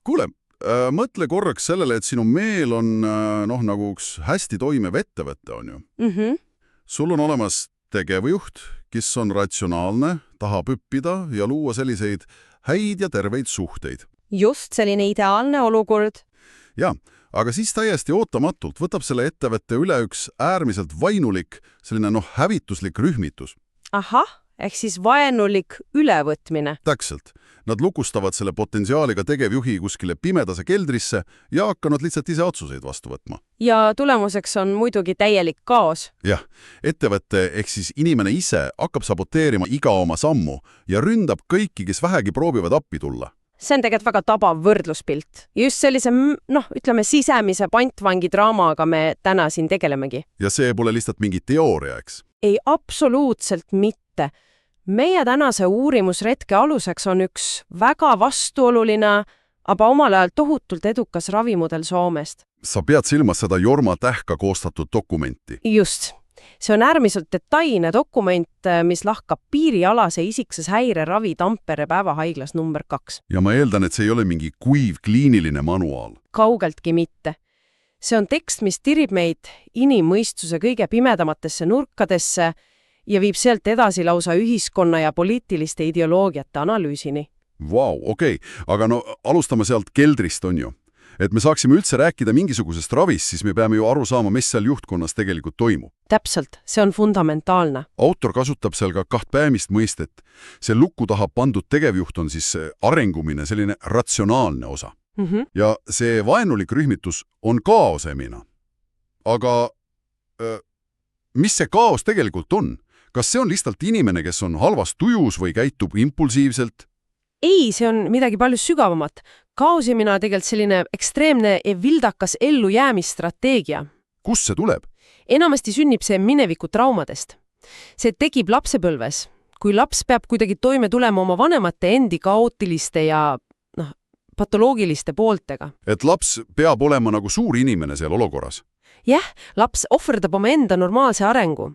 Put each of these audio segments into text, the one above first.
Kuule, mõtle korraks sellele, et sinu meel on nagu üks hästi toimiv ettevõte, on ju. Sul on olemas tegevjuht, kes on ratsionaalne, tahab õppida ja luua selliseid häid ja terveid suhteid. Just selline ideaalne olukord. Ja, aga siis täiesti ootamatult võtab selle ettevõtte üle üks äärmiselt vainulik, selline hävituslik rühmitus. Ahah, ehk siis vaenulik ülevõtmine. Täpselt. Nad lukustavad selle potentsiaaliga tegevjuhi kuskile pimedase keldrisse ja hakkavad lihtsalt ise otsuseid vastu võtma. Ja tulemuseks on muidugi täielik kaos. Jah, ettevõtte ehk siis inimene ise hakkab saboteerima iga oma sammu ja ründab kõiki, kes vähegi proovivad appi tulla. See on tegelikult väga tabav võrdluspilt. Just sellise, ütleme, sisemise pantvangi draamaga me täna siin tegelemegi. Ja see pole lihtsalt mingi teooria, eks? Ei, absoluutselt mitte. Meie tänase uurimusretke aluseks on üks väga vastuoluline, aga omal ajal tohutult edukas ravimudel Soomest. Sa pead silmas seda Jorma Tähka koostatud dokumenti. Just. See on äärmiselt detailne dokument, mis lahkab piirialase isikses häireravi Tampere päevahaiglas number 2. Ja ma eeldan, et see ei ole mingi kuiv kliiniline manuaal. Kaugeltki mitte. See on tekst, mis tirib meid inimmõistuse kõige pimedamatesse nurkadesse ja viib sealt edasi lausa ühiskonna ja poliitiliste ideoloogiate analüüsini. Vau, okei. Aga alustame sealt keldrist, on ju. Et me saaksime üldse rääkida mingisugusest ravist, siis me peame ju aru saama, mis seal juhtkonnas tegelikult toimub. Täpselt, see on fundamentaalne. Autor kasutab seal ka 2 peamist mõistet. See lukku taha pandud tegevjuht on siis arengumine, selline ratsionaalne osa. Ja see vaenulik rühmitus on kaosemina. Aga mis see kaos tegelikult on? Kas see on lihtsalt inimene, kes on halvas tujus või käitub impulsiivselt? Ei, see on midagi palju sügavamat. Kaosemina tegelikult selline ekstreemne ja vildakas ellujäämisstrateegia. Kus see tuleb? Enamasti sünnib see mineviku traumadest. See tekib lapsepõlves, kui laps peab kuidagi toime tulema oma vanemate endi kaootiliste ja patoloogiliste pooltega. Et laps peab olema nagu suur inimene seal olukorras? Jah, laps ohverdab oma enda normaalse arengu.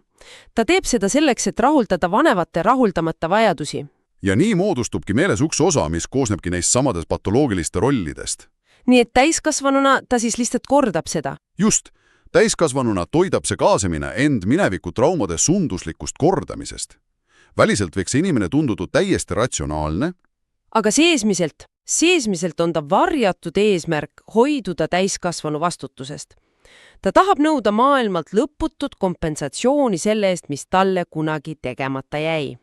Ta teeb seda selleks, et rahuldada vanemate rahuldamata vajadusi. Ja nii moodustubki meeles üks osa, mis koosnebki neist samades patoloogiliste rollidest. Nii et täiskasvanuna ta siis lihtsalt kordab seda. Just. Täiskasvanuna toidab see kaasemine end mineviku traumade sunduslikust kordamisest. Väliselt võiks inimene tunduda täiesti ratsionaalne. Aga seesmiselt on ta varjatud eesmärk hoiduda täiskasvanu vastutusest. Ta tahab nõuda maailmalt lõputut kompensatsiooni selle eest, mis talle kunagi tegemata jäi.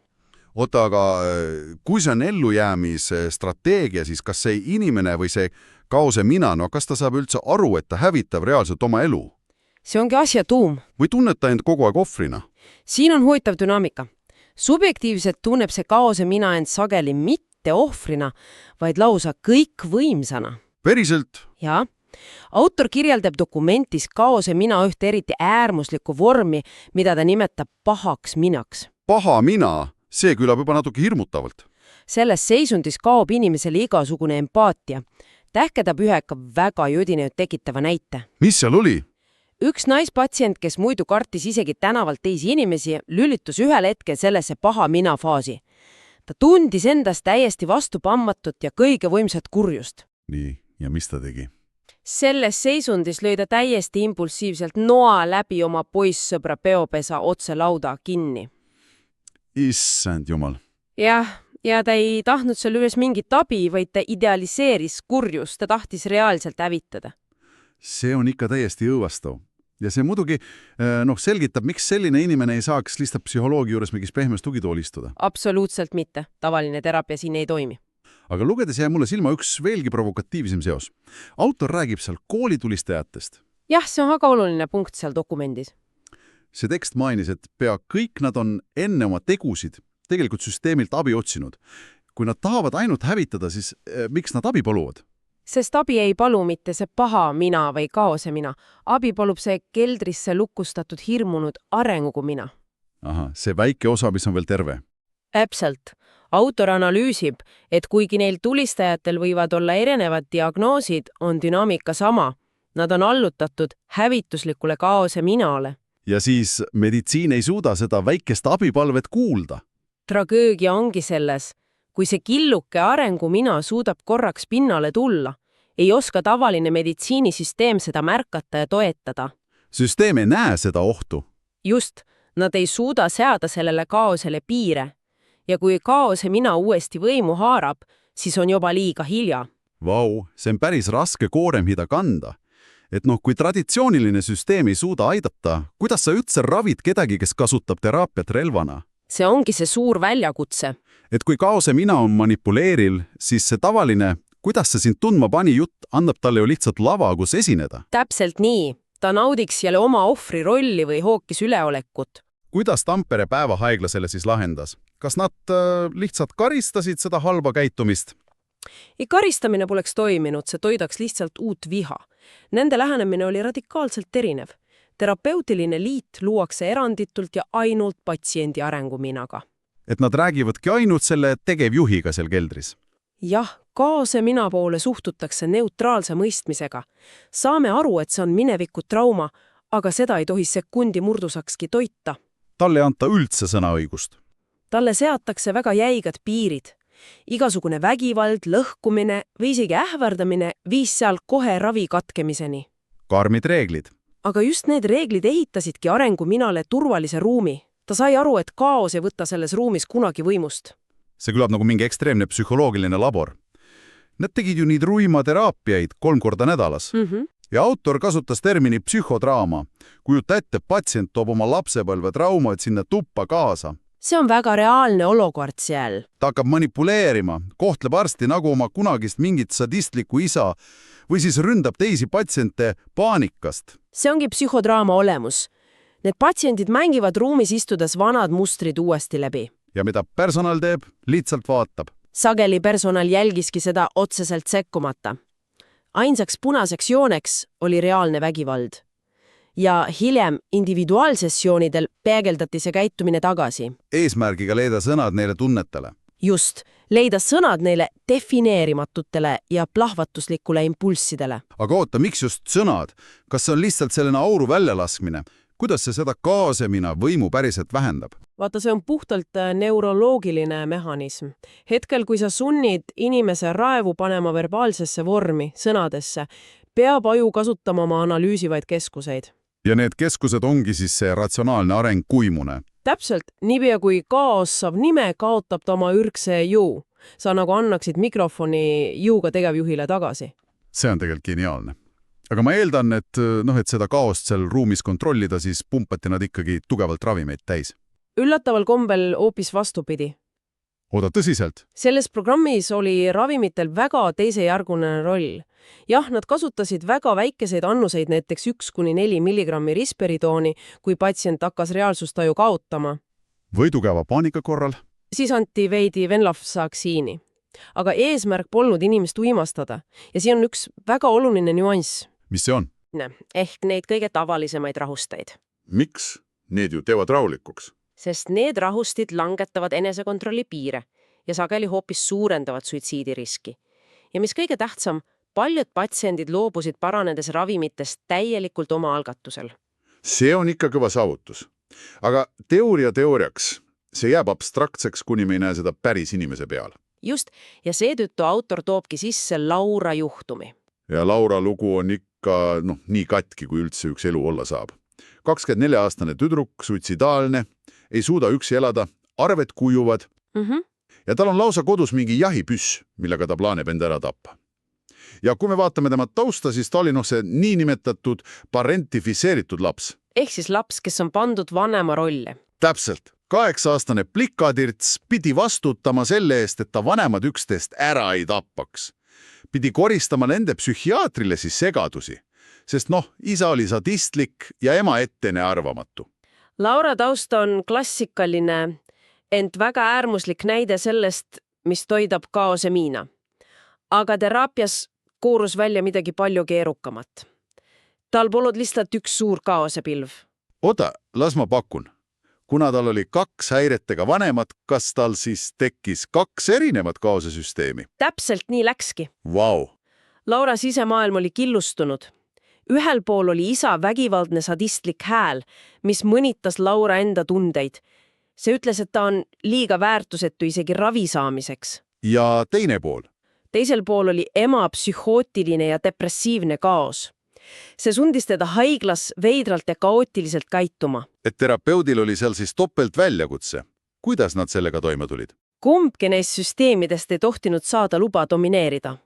Oota, aga kui see on ellujäämise strateegia, siis kas see inimene või see kaose mina, kas ta saab üldse aru, et ta hävitab reaalselt oma elu? See ongi asja tuum. Või tunneb ta end kogu aeg ohvrina? Siin on huvitav dünaamika. Subjektiivselt tunneb see kaose mina end sageli mitte ohvrina, vaid lausa kõikvõimsana. Päriselt? Jaa. Autor kirjeldab dokumendis kaose mina ühte eriti äärmuslikku vormi, mida ta nimetab pahaks minaks. Paha mina? See kõlab juba natuke hirmutavalt. Selles seisundis kaob inimesele igasugune empaatia. Tähkedab ühe väga jõdineid tekitava näite. Mis seal oli? Üks naispatsient, kes muidu kartis isegi tänavalt teisi inimesi, lülitus ühel hetkel sellesse paha mina faasi. Ta tundis endast täiesti vastupammatut ja kõige võimsat kurjust. Nii, ja mis ta tegi? Selles seisundis lõi ta täiesti impulsiivselt noa läbi oma poissõbra peopesa otse lauda kinni. Issand jumal. Jah, ja ta ei tahtnud seal üles mingit abi, vaid ta idealiseeris kurjust, ta tahtis reaalselt hävitada. See on ikka täiesti õõvastav. Ja see muidugi selgitab, miks selline inimene ei saaks lihtsalt psühholoogi juures mingis pehmes tugitool istuda. Absoluutselt mitte. Tavaline teraapia siin ei toimi. Aga lugedes jäi mulle silma üks veelgi provokatiivsem seos. Autor räägib seal koolitulistajatest. Jah, see on väga oluline punkt seal dokumendis. See tekst mainis, et pea kõik nad on enne oma tegusid tegelikult süsteemilt abi otsinud. Kui nad tahavad ainult hävitada, siis miks nad abi paluvad? Sest abi ei palu mitte see paha mina või kaose mina. Abi palub see keldrisse lukustatud hirmunud arengu mina. Aha, see väike osa, mis on veel terve. Täpselt. Autor analüüsib, et kuigi neil tulistajatel võivad olla erinevad diagnoosid, on dünaamika sama. Nad on allutatud hävituslikule kaose minale. Ja siis meditsiin ei suuda seda väikest abipalvet kuulda. Tragöögia ongi selles, kui see killuke arengu mina suudab korraks pinnale tulla Ei oska tavaline meditsiinisüsteem seda märkata ja toetada. Süsteem ei näe seda ohtu. Just, nad ei suuda seada sellele kaosele piire. Ja kui kaose mina uuesti võimu haarab, siis on juba liiga hilja. Vau, see on päris raske kooremhida kanda. Et kui traditsiooniline süsteem ei suuda aidata, kuidas sa üldse ravid kedagi, kes kasutab teraapiat relvana? See ongi see suur väljakutse. Et kui kaose mina on manipuleeril, siis see tavaline, kuidas see sind tundma pani jutt, annab talle ju lihtsalt lava, kus esineda. Täpselt nii. Ta naudiks jälle oma ohvri rolli või hookis üleolekut. Kuidas Tampere päevahaigla selle siis lahendas? Kas nad lihtsalt karistasid seda halba käitumist? Karistamine poleks toiminud, see toidaks lihtsalt uut viha. Nende lähenemine oli radikaalselt erinev. Terapeutiline liit luuakse eranditult ja ainult patsiendi arenguminaga. Et nad räägivadki ainult selle tegevjuhiga seal keldris? Jah, kaose mina poole suhtutakse neutraalse mõistmisega. Saame aru, et see on mineviku trauma, aga seda ei tohi sekundi murdusakski toita. Talle ei anta üldse sõnaõigust. Talle seatakse väga jäigad piirid. Igasugune vägivald, lõhkumine või isegi ähvardamine viis seal kohe ravi katkemiseni. Karmid reeglid. Aga just need reeglid ehitasidki arenguminale turvalise ruumi. Ta sai aru, et kaos ei võta selles ruumis kunagi võimust. See kõlab nagu mingi ekstreemne psühholoogiline labor. Nad tegid ju neid ruimateraapiaid 3 korda nädalas. Ja autor kasutas termini psühhodraama. Kujuta ette, patsient toob oma lapsepõlve traumad sinna tuppa kaasa. See on väga reaalne olukord seal. Ta hakkab manipuleerima, kohtleb arsti nagu oma kunagist mingit sadistlikku isa või siis ründab teisi patsiente paanikast. See ongi psühhodraama olemus. Need patsiendid mängivad ruumis istudes vanad mustrid uuesti läbi. Ja mida personal teeb? Lihtsalt vaatab. Sageli personal jälgiski seda otseselt sekkumata. Ainsaks punaseks jooneks oli reaalne vägivald. Ja hiljem individuaalsessioonidel peegeldati see käitumine tagasi. Eesmärgiga leida sõnad neile tunnetele. Just, leida sõnad neile defineerimatutele ja plahvatuslikule impulssidele. Aga oota, miks just sõnad? Kas see on lihtsalt selline auru väljalaskmine? Kuidas see seda kaasemina võimu päriselt vähendab? Vaata, see on puhtalt neuroloogiline mehhanism. Hetkel, kui sa sunnid inimese raevu panema verbaalsesse vormi, sõnadesse, peab aju kasutama oma analüüsivaid keskuseid. Ja need keskused ongi siis see ratsionaalne areng kuimune. Täpselt, niipea kui kaos saab nime, kaotab ta oma ürgse jõu. Sa nagu annaksid mikrofoni jõuga tegevjuhile tagasi. See on tegelikult geniaalne. Aga ma eeldan, et seda kaost seal ruumis kontrollida, siis pumpati nad ikkagi tugevalt ravimeid täis. Üllataval kombel hoopis vastupidi. Oda tõsiselt? Selles programmis oli ravimitel väga teisejärguline roll. Jah, nad kasutasid väga väikeseid annuseid, näiteks 1–4 milligrammi risperitooni, kui patsient hakkas reaalsustaju kaotama. Või tugeva paanika korral? Siis anti veidi venlafaksiini. Aga eesmärk polnud inimest uimastada. Ja siin on üks väga oluline nüanss. Mis see on? Ehk neid kõige tavalisemaid rahusteid. Miks? Need ju teevad rahulikuks. Sest need rahustid langetavad enesekontrolli piire ja sageli hoopis suurendavad suitsiidiriski. Ja mis kõige tähtsam, paljud patsiendid loobusid paranedes ravimitest täielikult oma algatusel. See on ikka kõva saavutus. Aga teooriaks, see jääb abstraktseks, kuni me ei näe seda päris inimese peal. Just, ja seetõttu autor toobki sisse Laura juhtumi. Ja Laura lugu on ikka nii katki, kui üldse üks elu olla saab. 24-aastane tüdruk, suitsidaalne, ei suuda üksi elada, arved kujuvad ja tal on lausa kodus mingi jahipüss, millega ta plaanib enda ära tappa. Ja kui me vaatame tema tausta, siis ta oli see niinimetatud parentifitseeritud laps. Ehk siis laps, kes on pandud vanema rolli. Täpselt. 8-aastane plikadirts pidi vastutama selle eest, et ta vanemad üksteist ära ei tappaks. Pidi koristama nende psühhiaatrile siis segadusi, sest isa oli sadistlik ja ema ettene arvamatu. Laura taust on klassikaline, ent väga äärmuslik näide sellest, mis toidab kaosemiina. Aga teraapias koorus välja midagi palju keerukamat. Tal polnud lihtsalt üks suur kaosepilv. Oota, las ma pakun. Kuna tal oli 2 häiretega vanemat, kas tal siis tekkis 2 erinevat kaosesüsteemi? Täpselt nii läkski. Vau! Laura sisemaailm oli killustunud. Ühel pool oli isa vägivaldne sadistlik hääl, mis mõnitas Laura enda tundeid. See ütles, et ta on liiga väärtusetu isegi ravi saamiseks. Ja teine pool? teisel pool oli ema psühhootiline ja depressiivne kaos. See sundis teda haiglas veidralt ja kaootiliselt käituma. Et terapeudil oli seal siis topelt väljakutse. Kuidas nad sellega toime tulid? Kumbki neist süsteemidest ei tohtinud saada luba domineerida.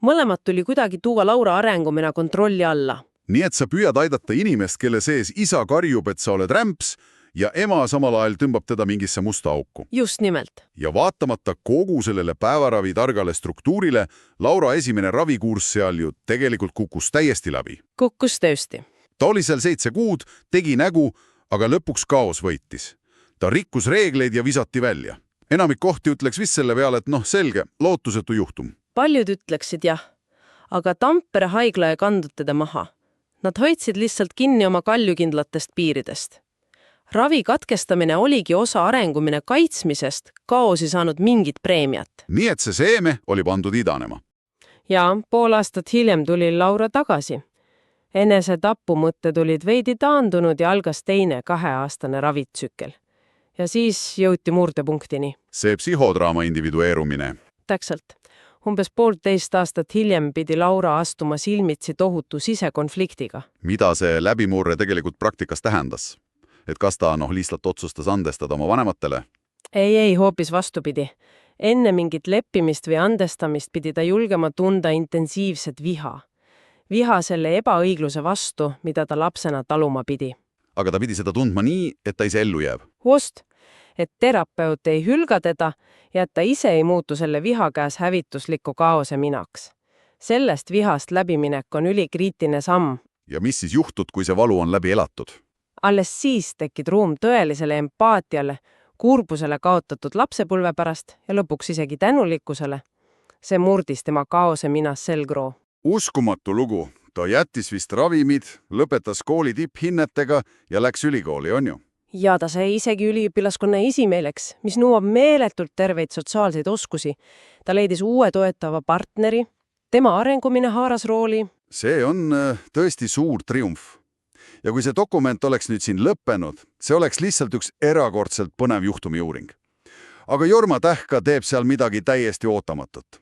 Mõlemat tuli kuidagi tuua Laura arengumina kontrolli alla. Nii et sa püüad aidata inimest, kelle sees isa karjub, et sa oled rämps, ja ema samal ajal tõmbab teda mingisse musta auku. Just nimelt. Ja vaatamata kogu sellele päevaravi targale struktuurile, Laura esimene ravikuurs seal ju tegelikult kukkus täiesti läbi. Kukkus tõesti. Ta oli seal 7 kuud, tegi nägu, aga lõpuks kaos võitis. Ta rikkus reegleid ja visati välja. Enamik kohti ütleks vist selle peale, et selge, lootusetu juhtum. Paljud ütleksid jah, aga Tampere haigla ei kandnud teda maha. Nad hoidsid lihtsalt kinni oma kaljukindlatest piiridest. Ravi katkestamine oligi osa arengumine kaitsmisest, kaosi saanud mingit preemiat. Nii et see seeme oli pandud idanema. Ja pool aastat hiljem tuli Laura tagasi. Enese tapumõtted olid veidi taandunud ja algas teine 2-aastane ravitsükkel. Ja siis jõuti murdepunktini. See psühhodraama individueerumine. Täpselt. Umbes 1,5 aastat hiljem pidi Laura astuma silmitsi tohutu sisekonfliktiga. Mida see läbimurre tegelikult praktikas tähendas? Et kas ta lihtsalt otsustas andestada oma vanematele? Ei, hoopis vastupidi. Enne mingit leppimist või andestamist pidi ta julgema tunda intensiivset viha. Viha selle ebaõigluse vastu, mida ta lapsena taluma pidi. Aga ta pidi seda tundma nii, et ta ise ellu jääb. Just, et terapeut ei hülga teda ja et ta ise ei muutu selle viha käes hävitusliku kaose minaks. Sellest vihast läbiminek on ülikriitiline samm. Ja mis siis juhtud, kui see valu on läbi elatud? Alles siis tekid ruum tõelisele empaatiale, kurbusele kaotatud lapsepõlve pärast ja lõpuks isegi tänulikkusele. See murdis tema kaose minas selgroo. Uskumatu lugu. Ta jättis vist ravimid, lõpetas kooli tipphinnetega ja läks ülikooli, on ju? Ja ta sai isegi üliõpilaskonna esimeeleks, mis nõuab meeletult terveid sotsiaalseid oskusi. Ta leidis uue toetava partneri, tema arengumine haaras rooli. See on tõesti suur triumf. Ja kui see dokument oleks nüüd siin lõppenud, see oleks lihtsalt üks erakordselt põnev juhtumi uuring. Aga Jorma Tähka teeb seal midagi täiesti ootamatut.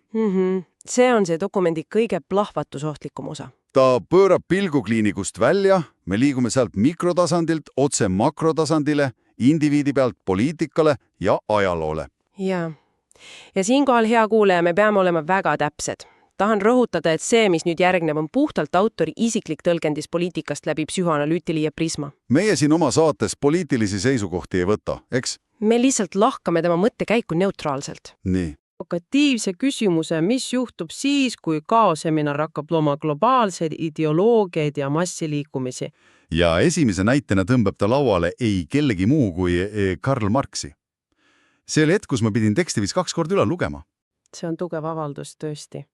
See on see dokumendi kõige plahvatusohtlikum osa. Ta pöörab pilgu kliinikust välja, me liigume sealt mikrotasandilt otse makrotasandile, indiviidi pealt poliitikale ja ajaloole. Ja siinkohal, hea kuulaja, me peame olema väga täpsed. Tahan rõhutada, et see, mis nüüd järgneb, on puhtalt autori isiklik tõlgendis poliitikast läbi psühhoanalüütilise prisma. Meie siin oma saates poliitilisi seisukohti ei võta, eks? Me lihtsalt lahkame tema mõttekäiku neutraalselt. Nii. Provokatiivse küsimuse, mis juhtub siis, kui kaoseminar hakkab looma globaalseid ideoloogiaid ja massiliikumisi. Ja esimese näitena tõmbab ta lauale ei kellegi muu kui Karl Marxi. See oli hetk, kus ma pidin teksti vist 2 korda üle lugema. See on tugev avaldus tõesti.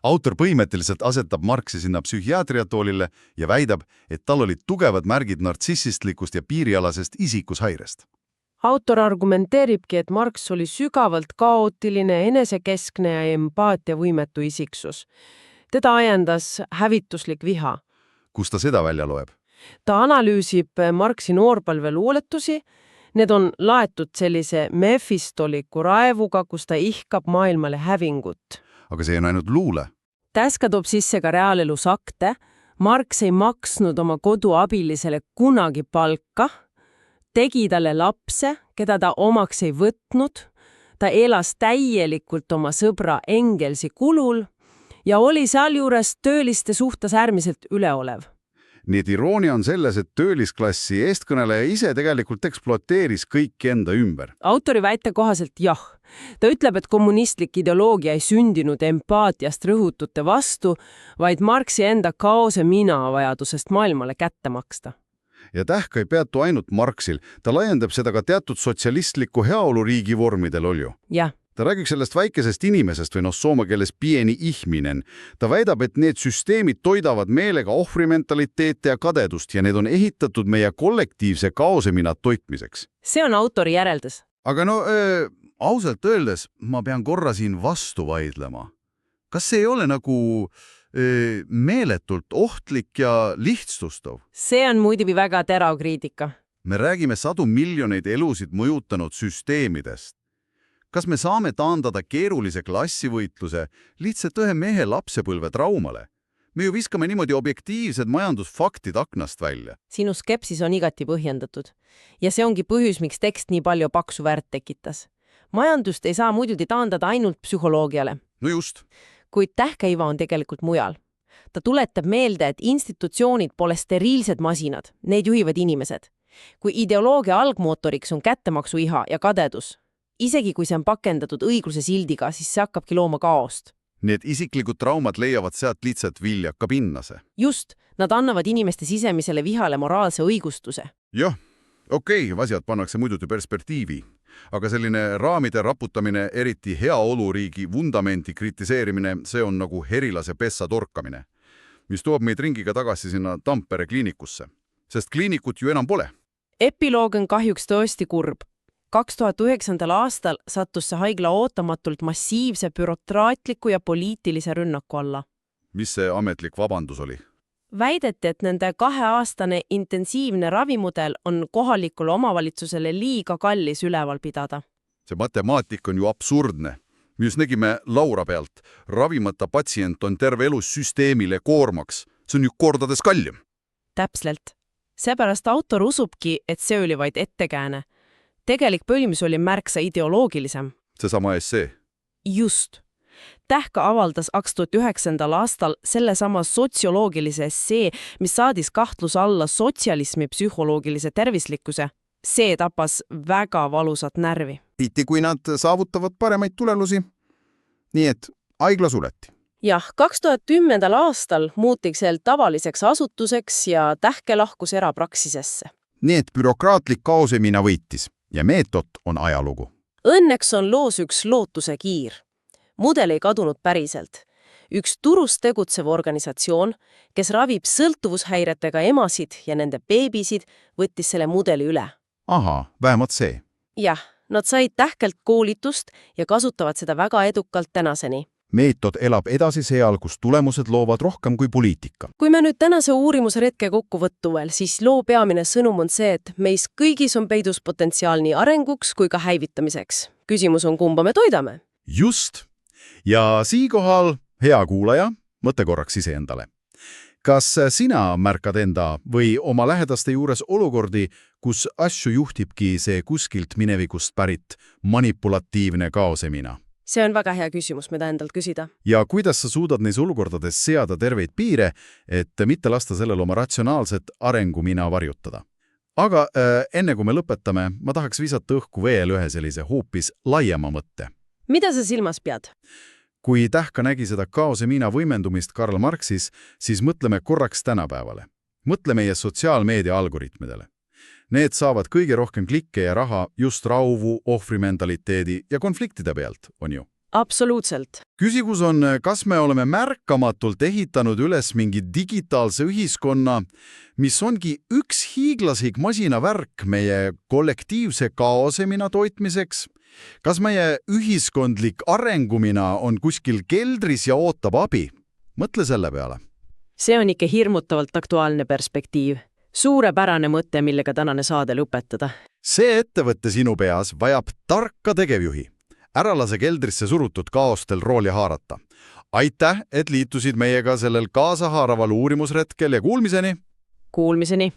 Autor põhimõtteliselt asetab Marxi sinna psühhiaatriatoolile ja väidab, et tal olid tugevad märgid nartsissistlikust ja piirialasest isikushäirest. Autor argumenteeribki, et Marx oli sügavalt kaootiline, enesekeskne ja empaatiavõimetu isiksus. Teda ajendas hävituslik viha. Kus ta seda välja loeb? Ta analüüsib Marxi noorpõlve luuletusi. Need on laetud sellise mefistoliku raevuga, kus ta ihkab maailmale hävingut. Aga see on ainult luule. Täska toob sisse ka reaalelus akte. Marx ei maksnud oma koduabilisele kunagi palka, tegi talle lapse, keda ta omaks ei võtnud, ta elas täielikult oma sõbra Engelsi kulul ja oli sealjuures tööliste suhtes äärmiselt üleolev. Nii et iroonia on selles, et töölisklassi eestkõneleja ise tegelikult ekspluateeris kõiki enda ümber. Autori väite kohaselt jah. Ta ütleb, et kommunistlik ideoloogia ei sündinud empaatiast rõhutute vastu, vaid Marxi enda kaose mina vajadusest maailmale kätte maksta. Ja Tähka ei peatu ainult Marxil, ta laiendab seda ka teatud sotsialistliku heaoluriigi vormidel olju. Jah. Ta räägib sellest väikesest inimesest või soome keeles pieni ihminen. Ta väidab, et need süsteemid toidavad meelega ohvrimentaliteete ja kadedust ja need on ehitatud meie kollektiivse kaosemina toitmiseks. See on autori järeldus. Aga ausalt öeldes ma pean korra siin vastu vaidlema. Kas see ei ole nagu meeletult ohtlik ja lihtsustav? See on muidugi väga terav kriitika. Me räägime 100 miljoneid elusid mõjutanud süsteemidest. Kas me saame taandada keerulise klassivõitluse lihtsalt ühe mehe lapsepõlve traumale? Me ju viskame niimoodi objektiivsed majandusfaktid aknast välja. Sinu skepsis on igati põhjendatud. Ja see ongi põhjus, miks tekst nii palju paksu väärt tekitas. Majandust ei saa muidugi taandada ainult psühholoogiale. No just. Kuid tähkeiva on tegelikult mujal. Ta tuletab meelde, et institutsioonid pole steriilsed masinad, neid juhivad inimesed. Kui ideoloogia algmootoriks on kättemaksuiha ja kadedus, isegi kui see on pakendatud õigluse sildiga, siis see hakkabki looma kaost. Need isiklikud traumad leiavad sealt lihtsalt viljaka pinnase. Just, nad annavad inimeste sisemisele vihale moraalse õigustuse. Jah, okei, asjad pannakse muidugi perspektiivi. Aga selline raamide raputamine, eriti heaoluriigi vundamenti kritiseerimine, see on nagu herilase pessa torkamine, mis toob meid ringiga tagasi sinna Tampere kliinikusse. Sest kliinikut ju enam pole. Epiloog on kahjuks tõesti kurb. 2009. aastal sattus see haigla ootamatult massiivse bürokraatliku ja poliitilise rünnaku alla. Mis see ametlik vabandus oli? Väideti, et nende 2-aastane intensiivne ravimudel on kohalikule omavalitsusele liiga kallis üleval pidada. See matemaatik on ju absurdne. Me just nägime Laura pealt. Ravimata patsient on terve elu süsteemile koormaks. See on ju kordades kallim. Täpselt. Seepärast autor usubki, et see oli vaid ettekääne. Tegelik põlmis oli märksa ideoloogilisem. Seesama essee. Just. Tähka avaldas 2009. aastal sellesama sotsioloogilise essee, mis saadis kahtluse alla sotsialismi psühholoogilise tervislikkuse. See tapas väga valusat närvi. Tihti, kui nad saavutavad paremaid tulelusi. Nii et haigla suleti. Jah, 2010. aastal muutik seal tavaliseks asutuseks ja Tähke lahkus erapraksisesse. Nii et bürokraatlik kaosemina võitis ja meetod on ajalugu. Õnneks on loos üks lootuse kiir. Mudel ei kadunud päriselt. Üks turust tegutsev organisatsioon, kes ravib sõltuvushäiretega emasid ja nende beebisid, võttis selle mudeli üle. Aha, vähemalt see. Jah, nad said Tähkelt koolitust ja kasutavad seda väga edukalt tänaseni. Meetod elab edasi seal, kus tulemused loovad rohkem kui poliitika. Kui me nüüd tänase uurimusretke kokkuvõttu veel, siis loo peamine sõnum on see, et meis kõigis on peidus potentsiaal nii arenguks kui ka häivitamiseks. Küsimus on, kumba me toidame? Just. Ja siinkohal, hea kuulaja, mõtle korraks iseendale. Kas sina märkad enda või oma lähedaste juures olukordi, kus asju juhtibki see kuskilt minevikust pärit manipulatiivne kaosemina? See on väga hea küsimus, mida endalt küsida. Ja kuidas sa suudad neis olukordades seada terveid piire, et mitte lasta sellel oma ratsionaalset arengumina varjutada? Aga enne kui me lõpetame, ma tahaks visata õhku veel ühe sellise hoopis laiema mõtte. Mida sa silmas pead? Kui Tähka nägi seda kaosemina võimendumist Karl Marxis, siis mõtleme korraks tänapäevale. Mõtle meie sotsiaalmeedia algoritmidele. Need saavad kõige rohkem klikke ja raha just rauvu, ohvrimentaliteedi ja konfliktide pealt, on ju? Absoluutselt. Küsimus on, kas me oleme märkamatult ehitanud üles mingi digitaalse ühiskonna, mis ongi üks hiiglaslik masinavärk meie kollektiivse kaosemina toitmiseks? Kas meie ühiskondlik arengumina on kuskil keldris ja ootab abi? Mõtle selle peale. See on ikka hirmutavalt aktuaalne perspektiiv. Suurepärane mõte, millega tänane saade lõpetada. See ettevõtte sinu peas vajab tarka tegevjuhi. Ära lase keldrisse surutud kaostel rooli haarata. Aitäh, et liitusid meiega sellel kaasahaaraval uurimusretkel ja kuulmiseni! Kuulmiseni!